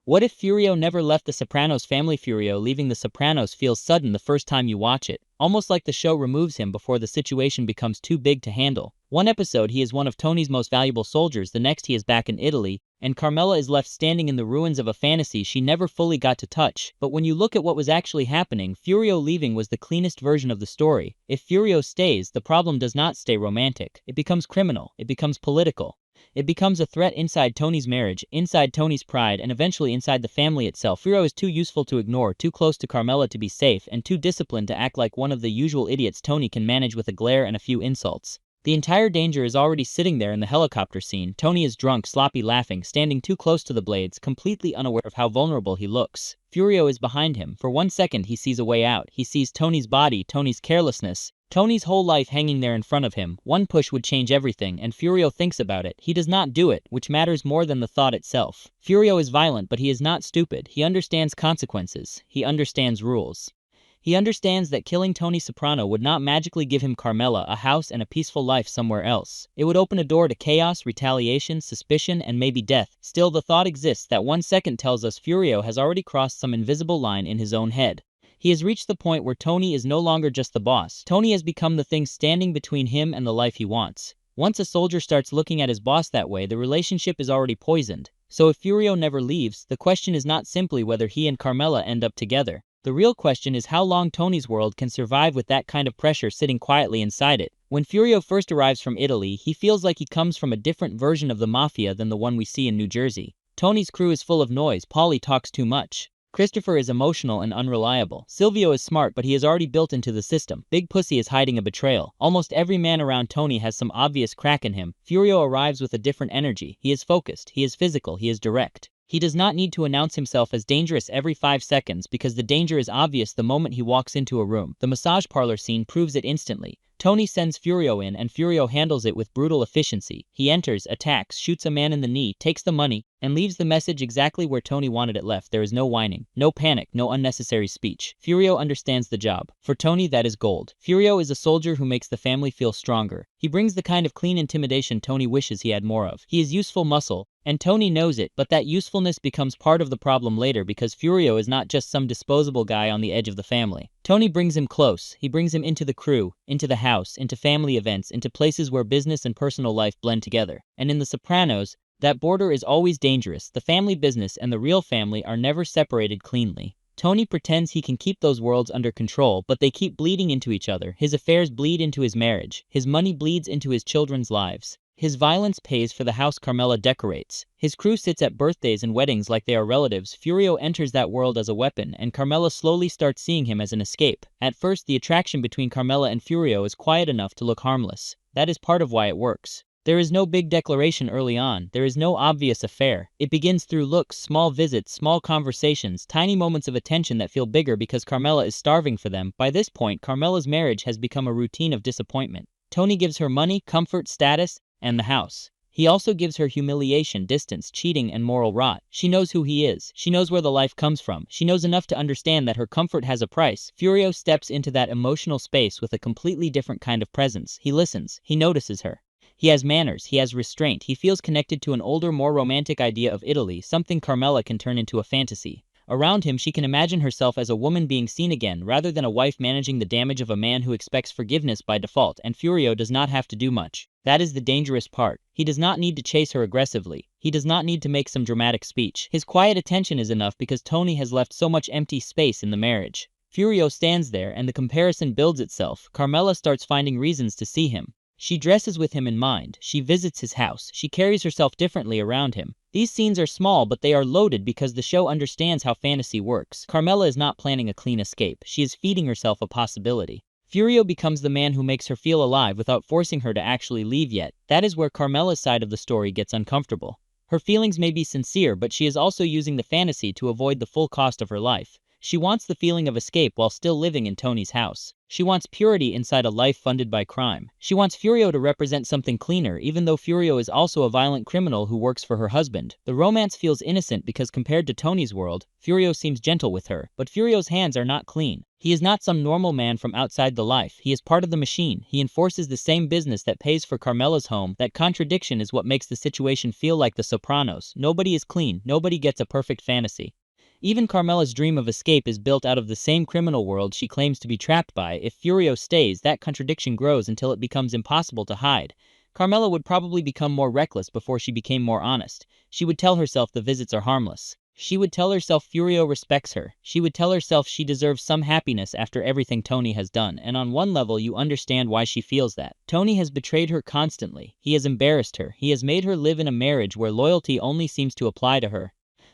What if Furio never left the Sopranos family? Furio leaving the Sopranos feels sudden the first time you watch it, almost like the show removes him before the situation becomes too big to handle. One episode he is one of Tony's most valuable soldiers, the next he is back in Italy, and Carmela is left standing in the ruins of a fantasy she never fully got to touch. But when you look at what was actually happening, Furio leaving was the cleanest version of the story. If Furio stays, the problem does not stay romantic. It becomes criminal. It becomes political. It becomes a threat inside Tony's marriage, inside Tony's pride, and eventually inside the family itself. Furio is too useful to ignore, too close to Carmela to be safe, and too disciplined to act like one of the usual idiots Tony can manage with a glare and a few insults. The entire danger is already sitting there in the helicopter scene. Tony is drunk, sloppy, laughing, standing too close to the blades, completely unaware of how vulnerable he looks. Furio is behind him. For 1 second he sees a way out. He sees Tony's body, Tony's carelessness, Tony's whole life hanging there in front of him. One push would change everything, and Furio thinks about it. He does not do it, which matters more than the thought itself. Furio is violent, but he is not stupid. He understands consequences. He understands rules. He understands that killing Tony Soprano would not magically give him Carmela, a house, and a peaceful life somewhere else. It would open a door to chaos, retaliation, suspicion, and maybe death. Still, the thought exists that 1 second tells us Furio has already crossed some invisible line in his own head. He has reached the point where Tony is no longer just the boss. Tony has become the thing standing between him and the life he wants. Once a soldier starts looking at his boss that way, the relationship is already poisoned. So if Furio never leaves, the question is not simply whether he and Carmela end up together. The real question is how long Tony's world can survive with that kind of pressure sitting quietly inside it. When Furio first arrives from Italy, he feels like he comes from a different version of the mafia than the one we see in New Jersey. Tony's crew is full of noise. Paulie talks too much. Christopher is emotional and unreliable. Silvio is smart, but he is already built into the system. Big Pussy is hiding a betrayal. Almost every man around Tony has some obvious crack in him. Furio arrives with a different energy. He is focused, he is physical, he is direct. He does not need to announce himself as dangerous every 5 seconds because the danger is obvious the moment he walks into a room. The massage parlor scene proves it instantly. Tony sends Furio in and Furio handles it with brutal efficiency. He enters, attacks, shoots a man in the knee, takes the money, and leaves the message exactly where Tony wanted it left. There is no whining, no panic, no unnecessary speech. Furio understands the job. For Tony, that is gold. Furio is a soldier who makes the family feel stronger. He brings the kind of clean intimidation Tony wishes he had more of. He is useful muscle, and Tony knows it, but that usefulness becomes part of the problem later because Furio is not just some disposable guy on the edge of the family. Tony brings him close. He brings him into the crew, into the house, into family events, into places where business and personal life blend together. And in The Sopranos, that border is always dangerous. The family business and the real family are never separated cleanly. Tony pretends he can keep those worlds under control, but they keep bleeding into each other. His affairs bleed into his marriage. His money bleeds into his children's lives. His violence pays for the house Carmela decorates. His crew sits at birthdays and weddings like they are relatives. Furio enters that world as a weapon, and Carmela slowly starts seeing him as an escape. At first, the attraction between Carmela and Furio is quiet enough to look harmless. That is part of why it works. There is no big declaration early on. There is no obvious affair. It begins through looks, small visits, small conversations, tiny moments of attention that feel bigger because Carmela is starving for them. By this point, Carmela's marriage has become a routine of disappointment. Tony gives her money, comfort, status, and the house. He also gives her humiliation, distance, cheating, and moral rot. She knows who he is. She knows where the life comes from. She knows enough to understand that her comfort has a price. Furio steps into that emotional space with a completely different kind of presence. He listens. He notices her. He has manners. He has restraint. He feels connected to an older, more romantic idea of Italy, something Carmela can turn into a fantasy. Around him, she can imagine herself as a woman being seen again, rather than a wife managing the damage of a man who expects forgiveness by default, and Furio does not have to do much. That is the dangerous part. He does not need to chase her aggressively. He does not need to make some dramatic speech. His quiet attention is enough because Tony has left so much empty space in the marriage. Furio stands there, and the comparison builds itself. Carmela starts finding reasons to see him. She dresses with him in mind. She visits his house. She carries herself differently around him. These scenes are small, but they are loaded because the show understands how fantasy works. Carmela is not planning a clean escape. She is feeding herself a possibility. Furio becomes the man who makes her feel alive without forcing her to actually leave yet. That is where Carmela's side of the story gets uncomfortable. Her feelings may be sincere, but she is also using the fantasy to avoid the full cost of her life. She wants the feeling of escape while still living in Tony's house. She wants purity inside a life funded by crime. She wants Furio to represent something cleaner, even though Furio is also a violent criminal who works for her husband. The romance feels innocent because compared to Tony's world, Furio seems gentle with her. But Furio's hands are not clean. He is not some normal man from outside the life. He is part of the machine. He enforces the same business that pays for Carmela's home. That contradiction is what makes the situation feel like the Sopranos. Nobody is clean. Nobody gets a perfect fantasy. Even Carmela's dream of escape is built out of the same criminal world she claims to be trapped by. If Furio stays, that contradiction grows until it becomes impossible to hide. Carmela would probably become more reckless before she became more honest. She would tell herself the visits are harmless. She would tell herself Furio respects her. She would tell herself she deserves some happiness after everything Tony has done, and on one level you understand why she feels that. Tony has betrayed her constantly. He has embarrassed her. He has made her live in a marriage where loyalty only seems to apply to her.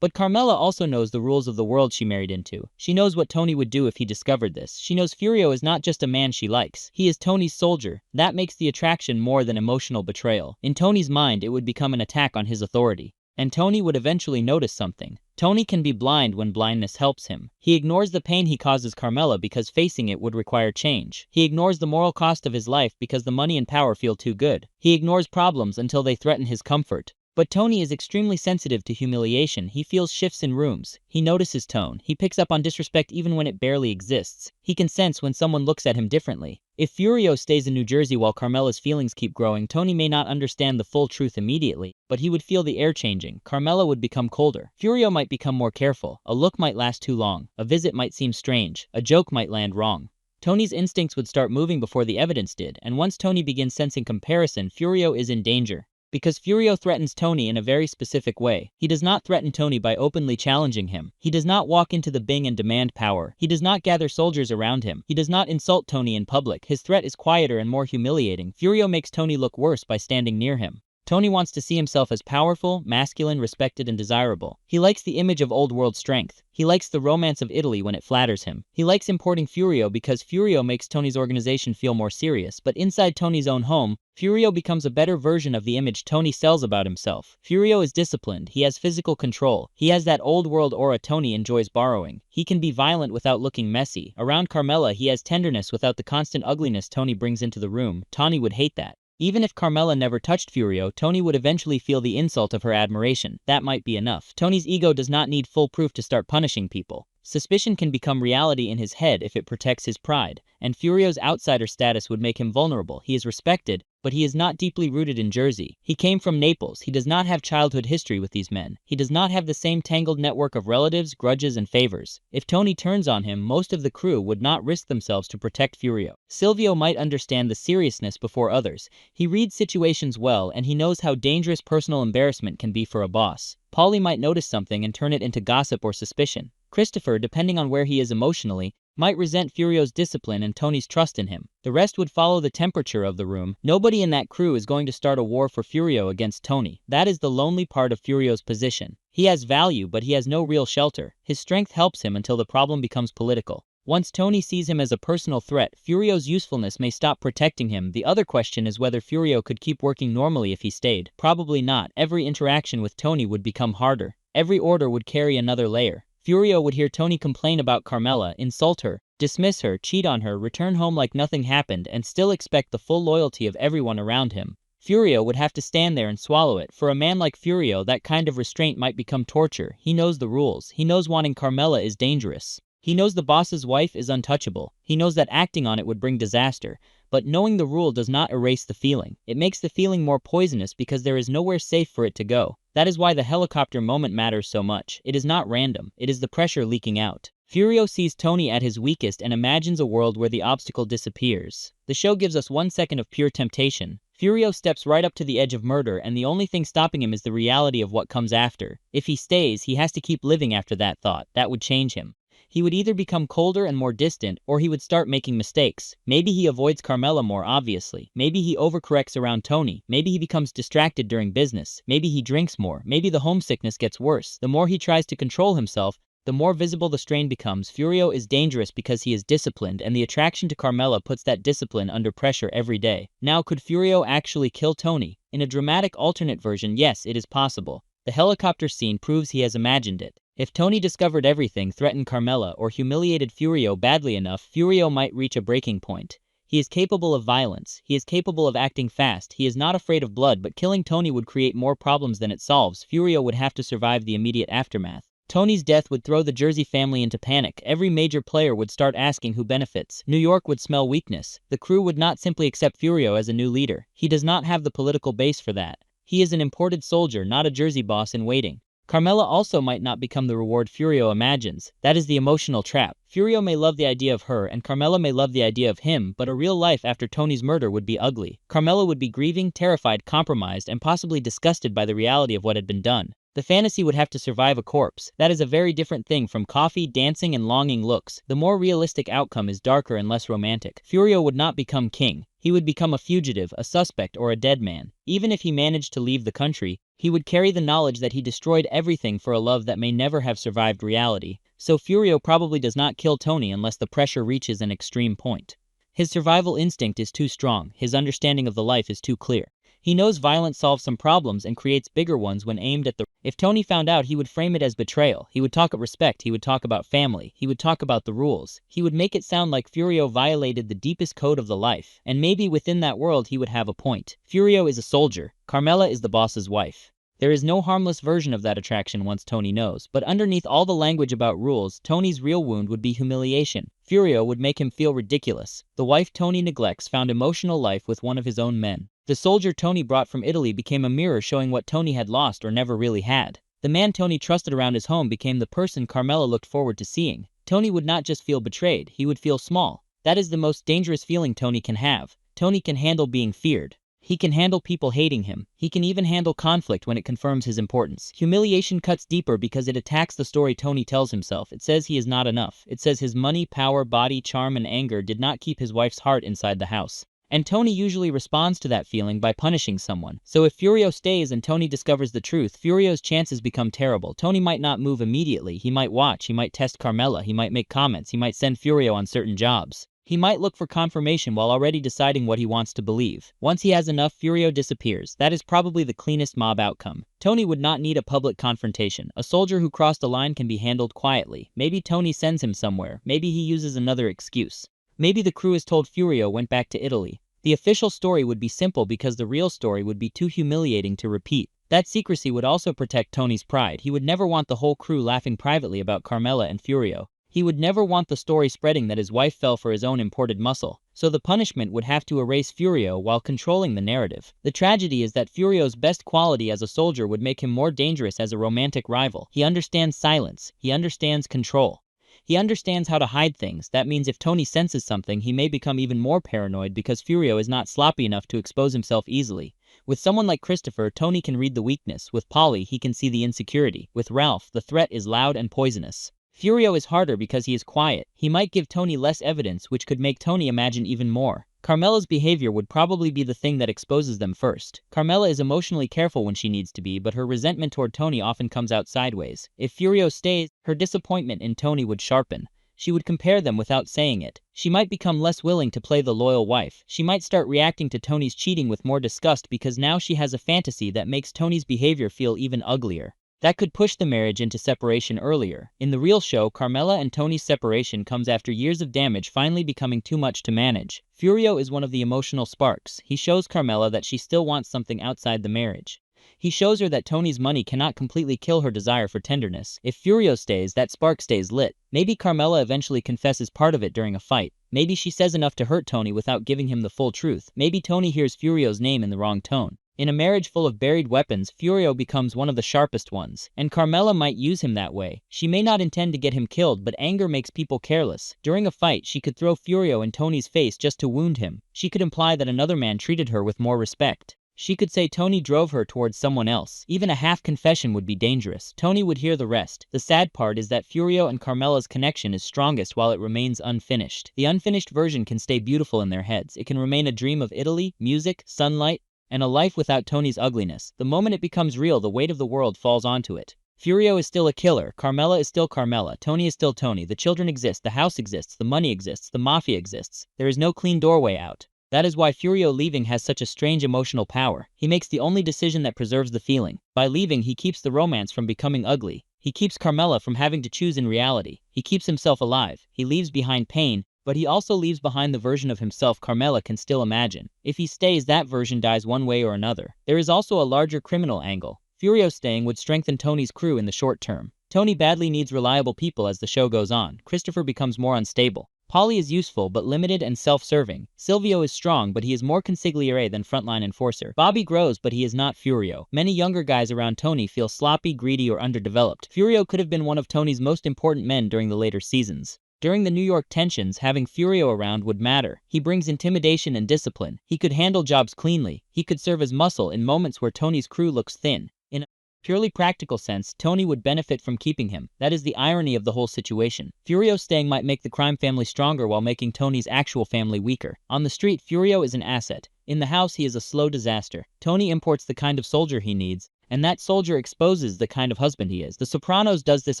But Carmela also knows the rules of the world she married into. She knows what Tony would do if he discovered this. She knows Furio is not just a man she likes. He is Tony's soldier. That makes the attraction more than emotional betrayal. In Tony's mind, it would become an attack on his authority. And Tony would eventually notice something. Tony can be blind when blindness helps him. He ignores the pain he causes Carmela because facing it would require change. He ignores the moral cost of his life because the money and power feel too good. He ignores problems until they threaten his comfort. But Tony is extremely sensitive to humiliation. He feels shifts in rooms. He notices tone. He picks up on disrespect even when it barely exists. He can sense when someone looks at him differently. If Furio stays in New Jersey while Carmela's feelings keep growing, Tony may not understand the full truth immediately, but he would feel the air changing. Carmela would become colder. Furio might become more careful. A look might last too long. A visit might seem strange. A joke might land wrong. Tony's instincts would start moving before the evidence did, and once Tony begins sensing comparison, Furio is in danger. Because Furio threatens Tony in a very specific way. He does not threaten Tony by openly challenging him. He does not walk into the Bing and demand power. He does not gather soldiers around him. He does not insult Tony in public. His threat is quieter and more humiliating. Furio makes Tony look worse by standing near him. Tony wants to see himself as powerful, masculine, respected, and desirable. He likes the image of old-world strength. He likes the romance of Italy when it flatters him. He likes importing Furio because Furio makes Tony's organization feel more serious. But inside Tony's own home, Furio becomes a better version of the image Tony sells about himself. Furio is disciplined. He has physical control. He has that old-world aura Tony enjoys borrowing. He can be violent without looking messy. Around Carmela, he has tenderness without the constant ugliness Tony brings into the room. Tony would hate that. Even if Carmela never touched Furio, Tony would eventually feel the insult of her admiration. That might be enough. Tony's ego does not need full proof to start punishing people. Suspicion can become reality in his head if it protects his pride, and Furio's outsider status would make him vulnerable. He is respected, but he is not deeply rooted in Jersey. He came from Naples. He does not have childhood history with these men. He does not have the same tangled network of relatives, grudges, and favors. If Tony turns on him, most of the crew would not risk themselves to protect Furio. Silvio might understand the seriousness before others. He reads situations well, and he knows how dangerous personal embarrassment can be for a boss. Paulie might notice something and turn it into gossip or suspicion. Christopher, depending on where he is emotionally, might resent Furio's discipline and Tony's trust in him. The rest would follow the temperature of the room. Nobody in that crew is going to start a war for Furio against Tony. That is the lonely part of Furio's position. He has value, but he has no real shelter. His strength helps him until the problem becomes political. Once Tony sees him as a personal threat, Furio's usefulness may stop protecting him. The other question is whether Furio could keep working normally if he stayed. Probably not. Every interaction with Tony would become harder. Every order would carry another layer. Furio would hear Tony complain about Carmela, insult her, dismiss her, cheat on her, return home like nothing happened, and still expect the full loyalty of everyone around him. Furio would have to stand there and swallow it. For a man like Furio, that kind of restraint might become torture. He knows the rules. He knows wanting Carmela is dangerous. He knows the boss's wife is untouchable. He knows that acting on it would bring disaster. But knowing the rule does not erase the feeling. It makes the feeling more poisonous because there is nowhere safe for it to go. That is why the helicopter moment matters so much. It is not random. It is the pressure leaking out. Furio sees Tony at his weakest and imagines a world where the obstacle disappears. The show gives us 1 second of pure temptation. Furio steps right up to the edge of murder, and the only thing stopping him is the reality of what comes after. If he stays, he has to keep living after that thought. That would change him. He would either become colder and more distant, or he would start making mistakes. Maybe he avoids Carmela more obviously. Maybe he overcorrects around Tony. Maybe he becomes distracted during business. Maybe he drinks more. Maybe the homesickness gets worse. The more he tries to control himself, the more visible the strain becomes. Furio is dangerous because he is disciplined, and the attraction to Carmela puts that discipline under pressure every day. Now, could Furio actually kill Tony? In a dramatic alternate version, yes, it is possible. The helicopter scene proves he has imagined it. If Tony discovered everything, threatened Carmela, or humiliated Furio badly enough, Furio might reach a breaking point. He is capable of violence, he is capable of acting fast, he is not afraid of blood, but killing Tony would create more problems than it solves. Furio would have to survive the immediate aftermath. Tony's death would throw the Jersey family into panic. Every major player would start asking who benefits. New York would smell weakness. The crew would not simply accept Furio as a new leader. He does not have the political base for that. He is an imported soldier, not a Jersey boss in waiting. Carmela also might not become the reward Furio imagines. That is the emotional trap. Furio may love the idea of her, and Carmela may love the idea of him, but a real life after Tony's murder would be ugly. Carmela would be grieving, terrified, compromised, and possibly disgusted by the reality of what had been done. The fantasy would have to survive a corpse. That is a very different thing from coffee, dancing, and longing looks. The more realistic outcome is darker and less romantic. Furio would not become king. He would become a fugitive, a suspect, or a dead man. Even if he managed to leave the country, he would carry the knowledge that he destroyed everything for a love that may never have survived reality. So Furio probably does not kill Tony unless the pressure reaches an extreme point. His survival instinct is too strong. His understanding of the life is too clear. He knows violence solves some problems and creates bigger ones when aimed at the... If Tony found out, he would frame it as betrayal. He would talk of respect, he would talk about family, he would talk about the rules. He would make it sound like Furio violated the deepest code of the life. And maybe within that world he would have a point. Furio is a soldier. Carmela is the boss's wife. There is no harmless version of that attraction once Tony knows, but underneath all the language about rules, Tony's real wound would be humiliation. Furio would make him feel ridiculous. The wife Tony neglects found emotional life with one of his own men. The soldier Tony brought from Italy became a mirror showing what Tony had lost or never really had. The man Tony trusted around his home became the person Carmela looked forward to seeing. Tony would not just feel betrayed, he would feel small. That is the most dangerous feeling Tony can have. Tony can handle being feared. He can handle people hating him. He can even handle conflict when it confirms his importance. Humiliation cuts deeper because it attacks the story Tony tells himself. It says he is not enough. It says his money, power, body, charm, and anger did not keep his wife's heart inside the house. And Tony usually responds to that feeling by punishing someone. So if Furio stays and Tony discovers the truth, Furio's chances become terrible. Tony might not move immediately. He might watch. He might test Carmela. He might make comments. He might send Furio on certain jobs. He might look for confirmation while already deciding what he wants to believe. Once he has enough, Furio disappears. That is probably the cleanest mob outcome. Tony would not need a public confrontation. A soldier who crossed a line can be handled quietly. Maybe Tony sends him somewhere. Maybe he uses another excuse. Maybe the crew is told Furio went back to Italy. The official story would be simple because the real story would be too humiliating to repeat. That secrecy would also protect Tony's pride. He would never want the whole crew laughing privately about Carmela and Furio. He would never want the story spreading that his wife fell for his own imported muscle. So the punishment would have to erase Furio while controlling the narrative. The tragedy is that Furio's best quality as a soldier would make him more dangerous as a romantic rival. He understands silence. He understands control. He understands how to hide things. That means if Tony senses something, he may become even more paranoid because Furio is not sloppy enough to expose himself easily. With someone like Christopher, Tony can read the weakness. With Polly, he can see the insecurity. With Ralph, the threat is loud and poisonous. Furio is harder because he is quiet. He might give Tony less evidence, which could make Tony imagine even more. Carmela's behavior would probably be the thing that exposes them first. Carmela is emotionally careful when she needs to be, but her resentment toward Tony often comes out sideways. If Furio stays, her disappointment in Tony would sharpen. She would compare them without saying it. She might become less willing to play the loyal wife. She might start reacting to Tony's cheating with more disgust because now she has a fantasy that makes Tony's behavior feel even uglier. That could push the marriage into separation earlier. In the real show, Carmela and Tony's separation comes after years of damage finally becoming too much to manage. Furio is one of the emotional sparks. He shows Carmela that she still wants something outside the marriage. He shows her that Tony's money cannot completely kill her desire for tenderness. If Furio stays, that spark stays lit. Maybe Carmela eventually confesses part of it during a fight. Maybe she says enough to hurt Tony without giving him the full truth. Maybe Tony hears Furio's name in the wrong tone. In a marriage full of buried weapons, Furio becomes one of the sharpest ones. And Carmela might use him that way. She may not intend to get him killed, but anger makes people careless. During a fight, she could throw Furio in Tony's face just to wound him. She could imply that another man treated her with more respect. She could say Tony drove her towards someone else. Even a half confession would be dangerous. Tony would hear the rest. The sad part is that Furio and Carmela's connection is strongest while it remains unfinished. The unfinished version can stay beautiful in their heads. It can remain a dream of Italy, music, sunlight, and a life without Tony's ugliness. The moment it becomes real, the weight of the world falls onto it. Furio is still a killer. Carmela is still Carmela. Tony is still Tony. The children exist. The house exists. The money exists. The mafia exists. There is no clean doorway out. That is why Furio leaving has such a strange emotional power. He makes the only decision that preserves the feeling. By leaving, he keeps the romance from becoming ugly. He keeps Carmela from having to choose in reality. He keeps himself alive. He leaves behind pain, but he also leaves behind the version of himself Carmela can still imagine. If he stays, that version dies one way or another. There is also a larger criminal angle. Furio staying would strengthen Tony's crew in the short term. Tony badly needs reliable people as the show goes on. Christopher becomes more unstable. Polly is useful but limited and self-serving. Silvio is strong, but he is more consigliere than frontline enforcer. Bobby grows, but he is not Furio. Many younger guys around Tony feel sloppy, greedy, or underdeveloped. Furio could have been one of Tony's most important men during the later seasons. During the New York tensions, having Furio around would matter. He brings intimidation and discipline. He could handle jobs cleanly. He could serve as muscle in moments where Tony's crew looks thin. In a purely practical sense, Tony would benefit from keeping him. That is the irony of the whole situation. Furio staying might make the crime family stronger while making Tony's actual family weaker. On the street, Furio is an asset. In the house, he is a slow disaster. Tony imports the kind of soldier he needs, and that soldier exposes the kind of husband he is. The Sopranos does this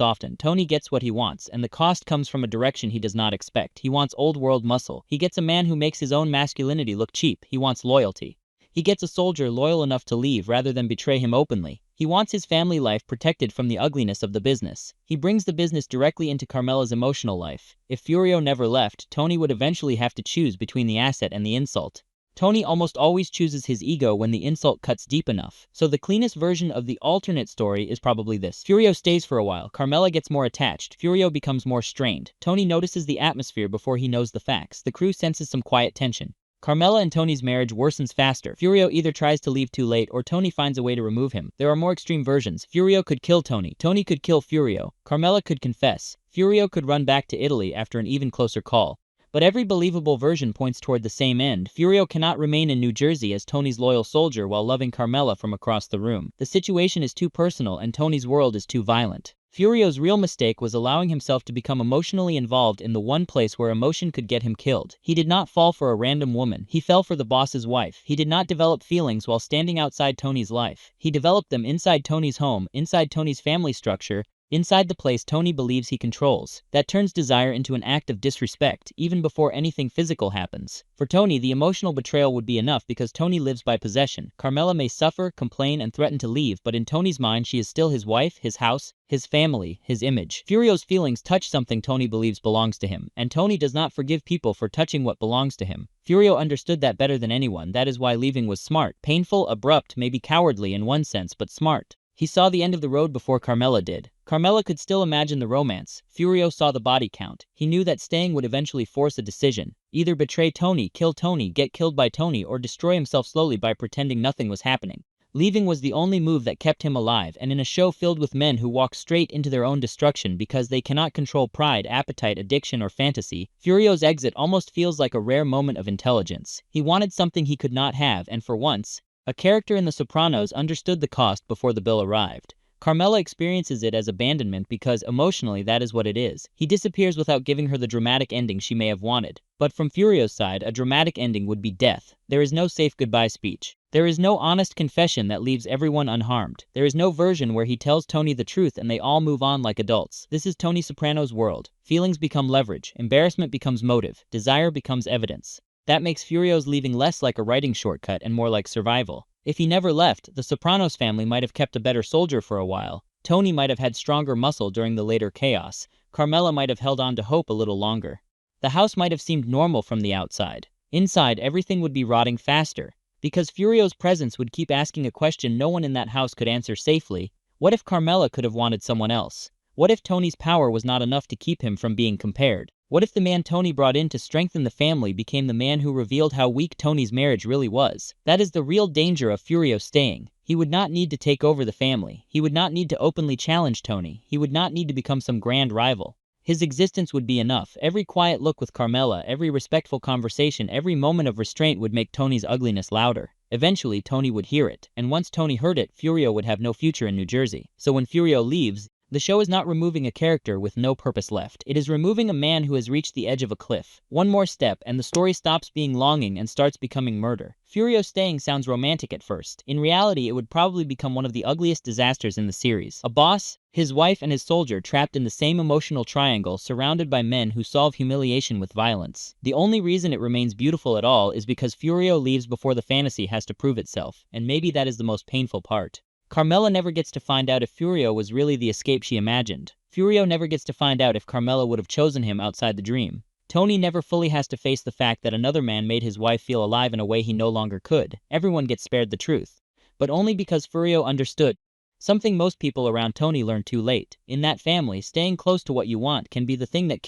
often. Tony gets what he wants, and the cost comes from a direction he does not expect. He wants old-world muscle. He gets a man who makes his own masculinity look cheap. He wants loyalty. He gets a soldier loyal enough to leave rather than betray him openly. He wants his family life protected from the ugliness of the business. He brings the business directly into Carmela's emotional life. If Furio never left, Tony would eventually have to choose between the asset and the insult. Tony almost always chooses his ego when the insult cuts deep enough. So the cleanest version of the alternate story is probably this. Furio stays for a while. Carmela gets more attached. Furio becomes more strained. Tony notices the atmosphere before he knows the facts. The crew senses some quiet tension. Carmela and Tony's marriage worsens faster. Furio either tries to leave too late or Tony finds a way to remove him. There are more extreme versions. Furio could kill Tony. Tony could kill Furio. Carmela could confess. Furio could run back to Italy after an even closer call. But every believable version points toward the same end. Furio cannot remain in New Jersey as Tony's loyal soldier while loving Carmela from across the room. The situation is too personal and Tony's world is too violent. Furio's real mistake was allowing himself to become emotionally involved in the one place where emotion could get him killed. He did not fall for a random woman. He fell for the boss's wife. He did not develop feelings while standing outside Tony's life. He developed them inside Tony's home, inside Tony's family structure, inside the place Tony believes he controls. That turns desire into an act of disrespect, even before anything physical happens. For Tony, the emotional betrayal would be enough because Tony lives by possession. Carmela may suffer, complain, and threaten to leave, but in Tony's mind she is still his wife, his house, his family, his image. Furio's feelings touch something Tony believes belongs to him, and Tony does not forgive people for touching what belongs to him. Furio understood that better than anyone. That is why leaving was smart. Painful, abrupt, maybe cowardly in one sense, but smart. He saw the end of the road before Carmela did. Carmela could still imagine the romance. Furio saw the body count. He knew that staying would eventually force a decision. Either betray Tony, kill Tony, get killed by Tony, or destroy himself slowly by pretending nothing was happening. Leaving was the only move that kept him alive, and in a show filled with men who walk straight into their own destruction because they cannot control pride, appetite, addiction, or fantasy, Furio's exit almost feels like a rare moment of intelligence. He wanted something he could not have, and for once, a character in The Sopranos understood the cost before the bill arrived. Carmela experiences it as abandonment because, emotionally, that is what it is. He disappears without giving her the dramatic ending she may have wanted. But from Furio's side, a dramatic ending would be death. There is no safe goodbye speech. There is no honest confession that leaves everyone unharmed. There is no version where he tells Tony the truth and they all move on like adults. This is Tony Soprano's world. Feelings become leverage. Embarrassment becomes motive. Desire becomes evidence. That makes Furio's leaving less like a writing shortcut and more like survival. If he never left, the Sopranos family might have kept a better soldier for a while. Tony might have had stronger muscle during the later chaos. Carmela might have held on to hope a little longer. The house might have seemed normal from the outside. Inside, everything would be rotting faster. Because Furio's presence would keep asking a question no one in that house could answer safely. What if Carmela could have wanted someone else? What if Tony's power was not enough to keep him from being compared? What if the man Tony brought in to strengthen the family became the man who revealed how weak Tony's marriage really was? That is the real danger of Furio staying. He would not need to take over the family. He would not need to openly challenge Tony. He would not need to become some grand rival. His existence would be enough. Every quiet look with Carmela, every respectful conversation, every moment of restraint would make Tony's ugliness louder. Eventually, Tony would hear it, and once Tony heard it, Furio would have no future in New Jersey. So when Furio leaves, the show is not removing a character with no purpose left. It is removing a man who has reached the edge of a cliff. One more step, and the story stops being longing and starts becoming murder. Furio staying sounds romantic at first. In reality, it would probably become one of the ugliest disasters in the series. A boss, his wife, and his soldier trapped in the same emotional triangle, surrounded by men who solve humiliation with violence. The only reason it remains beautiful at all is because Furio leaves before the fantasy has to prove itself, and maybe that is the most painful part. Carmela never gets to find out if Furio was really the escape she imagined. Furio never gets to find out if Carmela would have chosen him outside the dream. Tony never fully has to face the fact that another man made his wife feel alive in a way he no longer could. Everyone gets spared the truth. But only because Furio understood. Something most people around Tony learn too late. In that family, staying close to what you want can be the thing that kills